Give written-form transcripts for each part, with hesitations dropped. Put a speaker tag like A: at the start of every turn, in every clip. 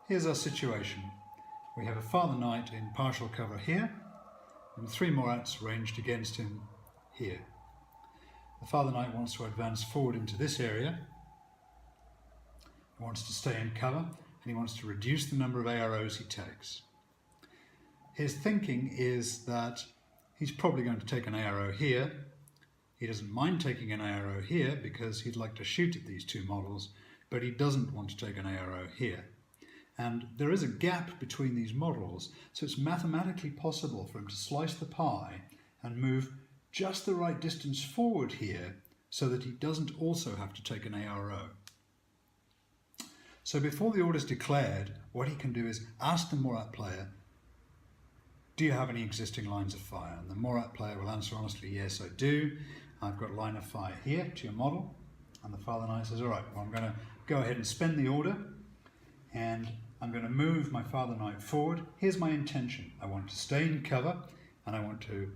A: here's our situation. We have a Father Knight in partial cover here, and 3 Morats ranged against him here. The Father Knight wants to advance forward into this area. He wants to stay in cover, and he wants to reduce the number of AROs he takes. His thinking is that he's probably going to take an ARO here. He doesn't mind taking an ARO here because he'd like to shoot at these 2 models, but he doesn't want to take an ARO here. And there is a gap between these models, so it's mathematically possible for him to slice the pie and move just the right distance forward here so that he doesn't also have to take an ARO. So before the order is declared, what he can do is ask the Morat player, do you have any existing lines of fire? And the Morat player will answer honestly, yes, I do. I've got line of fire here to your model. And the Father Knight says, all right, well, I'm going to go ahead and spend the order, and I'm going to move my Father Knight forward. Here's my intention. I want to stay in cover, and I want to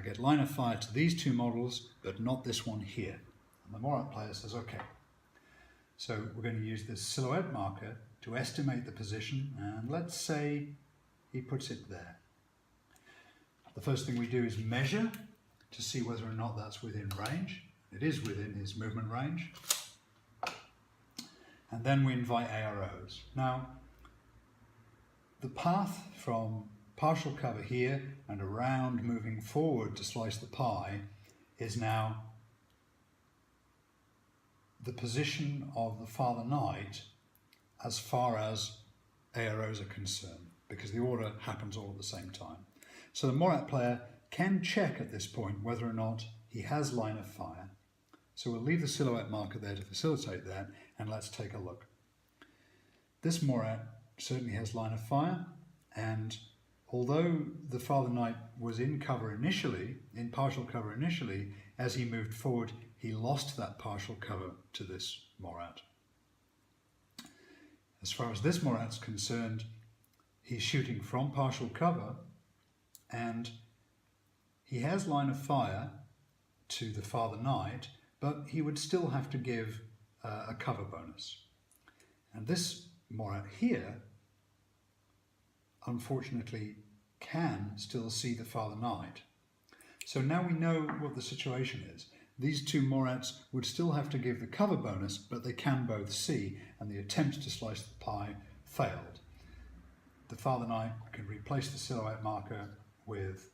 A: get line of fire to these 2 models, but not this one here. And the Morat player says, okay. So we're going to use this silhouette marker to estimate the position, and let's say he puts it there. The first thing we do is measure to see whether or not that's within range. It is within his movement range. And then we invite AROs. Now, the path from partial cover here and around moving forward to slice the pie is now the position of the Father Knight as far as AROs are concerned, because the order happens all at the same time. So the Morat player can check at this point whether or not he has line of fire. So we'll leave the silhouette marker there to facilitate that, and let's take a look. This Morat certainly has line of fire, and although the Father Knight was in cover initially, in partial cover initially, as he moved forward, he lost that partial cover to this Morat. As far as this Morat's concerned, he's shooting from partial cover, and he has line of fire to the Father Knight, but he would still have to give a cover bonus. And this Morat here, unfortunately, can still see the Father Knight. So now we know what the situation is. These 2 Morats would still have to give the cover bonus, but they can both see, and the attempt to slice the pie failed. The Father Knight can replace the silhouette marker with,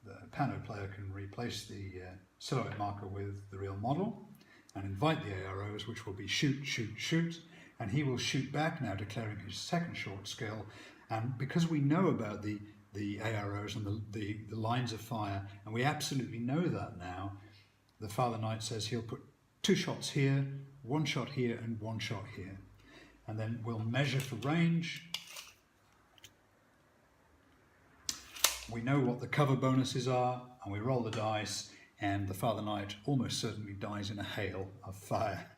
A: the Pano player can replace the silhouette marker with the real model and invite the AROs, which will be shoot, shoot, shoot, and he will shoot back now, declaring his second short skill. And because we know about the AROs and the lines of fire, and we absolutely know that now, the Father Knight says he'll put 2 shots here, 1 shot here, and 1 shot here. And then we'll measure for range. We know what the cover bonuses are, and we roll the dice, and the Father Knight almost certainly dies in a hail of fire.